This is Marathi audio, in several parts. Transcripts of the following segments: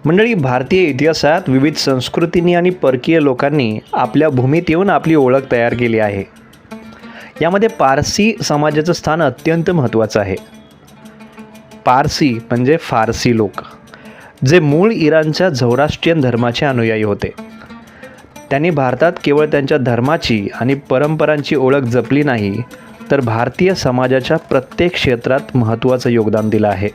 मंडळी, भारतीय इतिहासात विविध संस्कृतींनी आणि परकीय लोकांनी आपल्या भूमीत येऊन आपली ओळख तयार केली आहे. यामध्ये पारसी समाजाचं स्थान अत्यंत महत्त्वाचं आहे. पारसी म्हणजे फारसी लोक, जे मूळ इराणच्या झौराष्ट्रियन धर्माचे अनुयायी होते. त्यांनी भारतात केवळ त्यांच्या धर्माची आणि परंपरांची ओळख जपली नाही, तर भारतीय समाजाच्या प्रत्येक क्षेत्रात महत्त्वाचं योगदान दिलं आहे.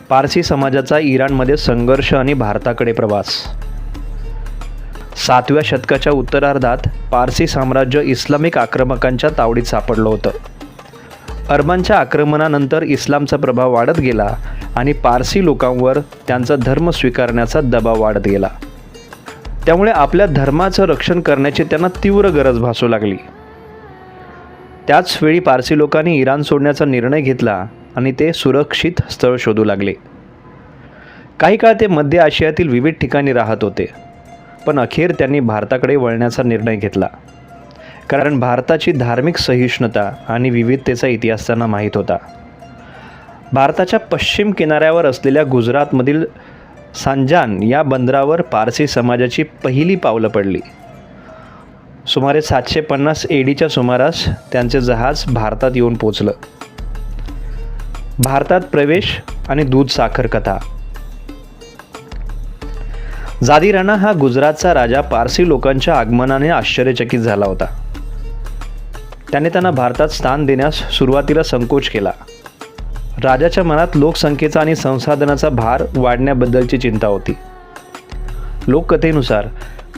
पारसी समाजाचा इराणमध्ये संघर्ष आणि भारताकडे प्रवास. 7व्या शतकाच्या उत्तरार्धात पारसी साम्राज्य इस्लामिक आक्रमकांच्या तावडीत सापडलं होतं. अरबांच्या आक्रमणानंतर इस्लामचा प्रभाव वाढत गेला आणि पारसी लोकांवर त्यांचा धर्म स्वीकारण्याचा दबाव वाढत गेला. त्यामुळे आपल्या धर्माचं रक्षण करण्याची त्यांना तीव्र गरज भासू लागली. त्याच वेळी पारसी लोकांनी इराण सोडण्याचा निर्णय घेतला आणि ते सुरक्षित स्थळ शोधू लागले. काही काळ ते मध्य आशियातील विविध ठिकाणी राहत होते, पण अखेर त्यांनी भारताकडे वळण्याचा निर्णय घेतला, कारण भारताची धार्मिक सहिष्णुता आणि विविधतेचा इतिहास त्यांना माहीत होता. भारताच्या पश्चिम किनाऱ्यावर असलेल्या गुजरातमधील सांजान या बंदरावर पारसी समाजाची पहिली पावलं पडली. सुमारे 750 ADच्या सुमारास त्यांचे जहाज भारतात येऊन पोचलं. भारतात प्रवेश आणि दूध साखर कथा. जादीराणा हा गुजरातचा राजा पारसी लोकांच्या आगमनाने आश्चर्यचकित झाला होता. त्याने त्यांना भारतात स्थान देण्यास सुरुवातीला संकोच केला. राजाच्या मनात लोकसंख्येचा आणि संसाधनाचा भार वाढण्याबद्दलची चिंता होती. लोककथेनुसार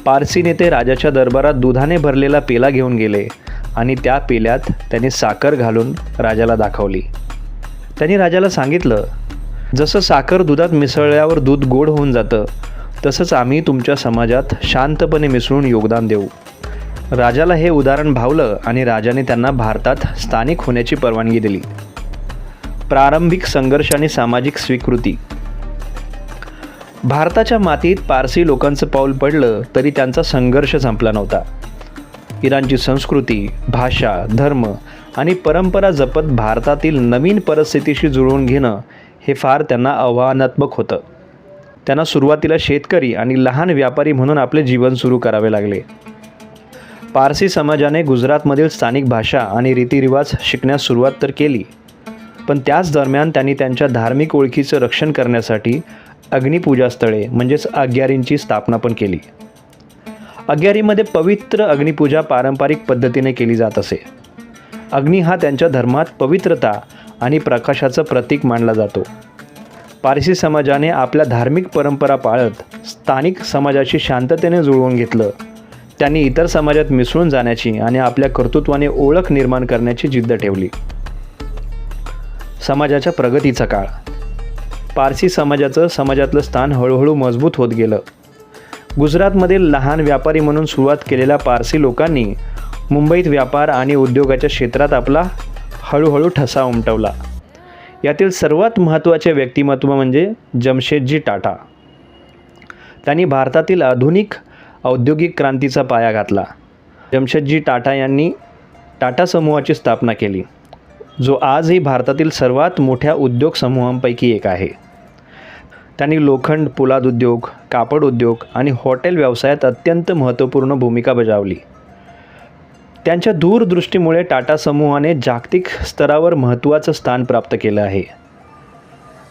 पारसी नेते राजाच्या दरबारात दुधाने भरलेला पेला घेऊन गेले आणि त्या पेल्यात त्यांनी साखर घालून राजाला दाखवली. त्यांनी राजाला सांगितलं, जसं साखर दुधात मिसळल्यावर दूध गोड होऊन जातं, तसंच आम्ही तुमच्या समाजात शांतपणे मिसळून योगदान देऊ. राजाला हे उदाहरण भावलं आणि राजाने त्यांना भारतात स्थानिक होण्याची परवानगी दिली. प्रारंभिक संघर्ष आणि सामाजिक स्वीकृती. भारताच्या मातीत पारसी लोकांचं पाऊल पडलं तरी त्यांचा संघर्ष संपला नव्हता. इराणची संस्कृती, भाषा, धर्म आणि परंपरा जपत भारतातील नवीन परिस्थितीशी जुळवून घेणं हे फार त्यांना आव्हानात्मक होतं. त्यांना सुरुवातीला शेतकरी आणि लहान व्यापारी म्हणून आपले जीवन सुरू करावे लागले. पारसी समाजाने गुजरातमधील स्थानिक भाषा आणि रीतिरिवाज शिकण्यास सुरुवात तर केली, पण त्याच दरम्यान त्यांनी त्यांच्या धार्मिक ओळखीचं रक्षण करण्यासाठी अग्निपूजास्थळे म्हणजेच अग्यारींची स्थापना पण केली. अग्यारीमध्ये पवित्र अग्निपूजा पारंपरिक पद्धतीने केली जात असे. अग्नी हा त्यांच्या धर्मात पवित्रता आणि प्रकाशाचं प्रतीक मानला जातो. पारसी समाजाने आपल्या धार्मिक परंपरा पाळत स्थानिक समाजाशी शांततेने जुळवून घेतलं. त्यांनी इतर समाजात मिसळून जाण्याची आणि आपल्या कर्तृत्वाने ओळख निर्माण करण्याची जिद्द ठेवली. समाजाच्या प्रगतीचा काळ. पारसी समाजातलं स्थान हळूहळू मजबूत होत गेलं. गुजरातमधील लहान व्यापारी म्हणून सुरुवात केलेल्या पारसी लोकांनी मुंबईत व्यापार आणि उद्योगाच्या क्षेत्रात आपला हळूहळू ठसा उमटवला. यातील सर्वात महत्त्वाचे व्यक्तिमत्व म्हणजे जमशेदजी टाटा. त्यांनी भारतातील आधुनिक औद्योगिक क्रांतीचा पाया घातला. जमशेदजी टाटा यांनी टाटा समूहाची स्थापना केली, जो आजही भारतातील सर्वात मोठ्या उद्योग समूहांपैकी एक आहे. त्यांनी लोखंड, पोलाद उद्योग, कापड उद्योग आणि हॉटेल व्यवसायात अत्यंत महत्त्वपूर्ण भूमिका बजावली. त्यांच्या दूरदृष्टीमुळे टाटा समूहाने जागतिक स्तरावर महत्त्वाचं स्थान प्राप्त केलं आहे.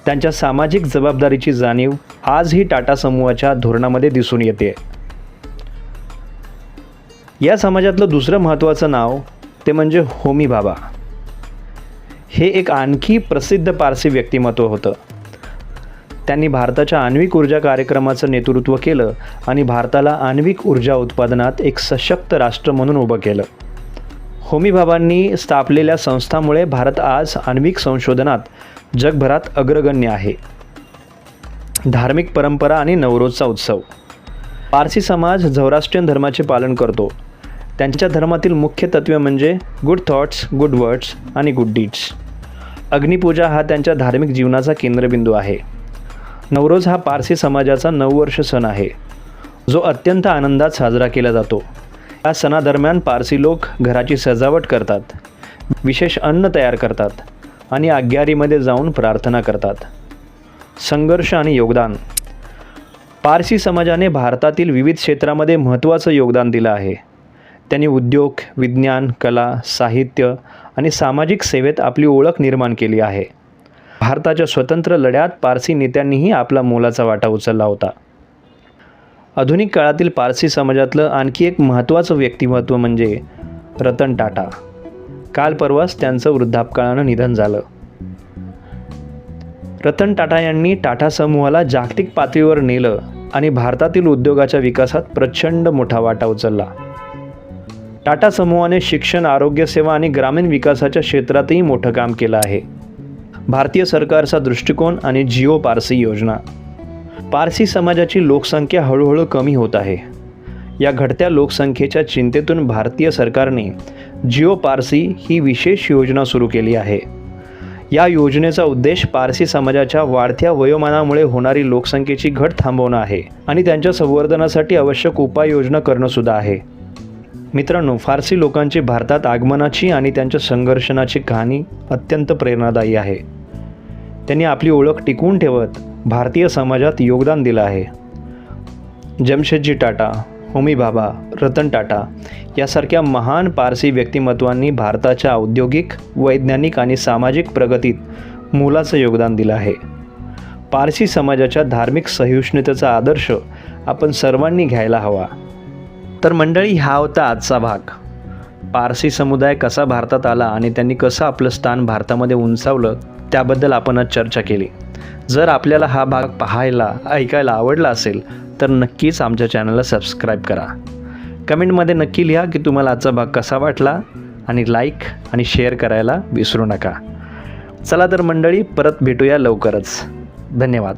त्यांच्या सामाजिक जबाबदारीची जाणीव आजही टाटा समूहाच्या धोरणामध्ये दिसून येते. या समाजातलं दुसरं महत्त्वाचं नाव ते म्हणजे होमी भाभा. हे एक आणखी प्रसिद्ध पारसी व्यक्तिमत्व होतं. त्यांनी भारताच्या आण्विक ऊर्जा कार्यक्रमाचं नेतृत्व केलं आणि भारताला आण्विक ऊर्जा उत्पादनात एक सशक्त राष्ट्र म्हणून उभं केलं. होमी भाभांनी स्थापलेल्या संस्थांमुळे भारत आज आण्विक संशोधनात जगभरात अग्रगण्य आहे. धार्मिक परंपरा आणि नवरोजचा उत्सव. पारसी समाज झौराष्ट्रियन धर्माचे पालन करतो. त्यांच्या धर्मातील मुख्य तत्त्वे म्हणजे गुड थॉट्स, गुड वर्ड्स आणि गुड डीड्स. अग्निपूजा हा त्यांच्या धार्मिक जीवनाचा केंद्रबिंदू आहे. नवरोज हा पारसी समाजाचा नववर्ष सण आहे, जो अत्यंत आनंदात साजरा केला जातो. या सणादरम्यान पारसी लोक घराची सजावट करतात, विशेष अन्न तयार करतात आणि आग्यारीमध्ये जाऊन प्रार्थना करतात. संघर्ष आणि योगदान. पारसी समाजाने भारतातील विविध क्षेत्रामध्ये महत्त्वाचं योगदान दिलं आहे. त्यांनी उद्योग, विज्ञान, कला, साहित्य आणि सामाजिक सेवेत आपली ओळख निर्माण केली आहे. भारताच्या स्वतंत्र लढ्यात पारसी नेत्यांनीही आपला मोलाचा वाटा उचलला होता. आधुनिक काळातील पारसी समाजातलं आणखी एक महत्त्वाचं व्यक्तिमत्व म्हणजे रतन टाटा. काल परवाच त्यांचं वृद्धापकाळानं निधन झालं. रतन टाटा यांनी टाटा समूहाला जागतिक पातळीवर नेलं आणि भारतातील उद्योगाच्या विकासात प्रचंड मोठा वाटा उचलला. टाटा समूहाने शिक्षण, आरोग्यसेवा आणि ग्रामीण विकासाच्या क्षेत्रातही मोठं काम केलं आहे. भारतीय सरकारचा दृष्टिकोन आणि जिओ पारसी योजना. पारसी समाजाची लोकसंख्या हळूहळू कमी होत आहे. या घटत्या लोकसंख्येच्या चिंतेतून भारतीय सरकारने जिओ पारसी ही विशेष योजना सुरू केली आहे. या योजनेचा उद्देश पारसी समाजाच्या वाढत्या वयोमानामुळे होणारी लोकसंख्येची घट थांबवणं आहे आणि त्यांच्या संवर्धनासाठी आवश्यक उपाययोजना करणं सुद्धा आहे. मित्रांनो, फारसी लोकांची भारतात आगमनाची आणि त्यांच्या संघर्षाची कहाणी अत्यंत प्रेरणादायी आहे. त्यांनी आपली ओळख टिकवून ठेवत भारतीय समाजात योगदान दिलं आहे. जमशेदजी टाटा, होमी भाभा, रतन टाटा यासारख्या महान पारसी व्यक्तिमत्वांनी भारताच्या औद्योगिक, वैज्ञानिक आणि सामाजिक प्रगतीत मोलाचं योगदान दिलं आहे. पारसी समाजाच्या धार्मिक सहिष्णुतेचा आदर्श आपण सर्वांनी घ्यायला हवा. तर मंडळी, हा होता आजचा भाग. पारसी समुदाय कसा भारतात आला आणि त्यांनी कसं आपलं स्थान भारतामध्ये उंचावलं त्याबद्दल आपण आज चर्चा केली. जर आपल्याला हा भाग पाहायला, ऐकायला आवडला असेल तर नक्कीच आमच्या चॅनलला सबस्क्राईब करा. कमेंटमध्ये नक्की लिहा की तुम्हाला आजचा भाग कसा वाटला आणि लाईक आणि शेअर करायला विसरू नका. चला तर मंडळी, परत भेटूया लवकरच. धन्यवाद.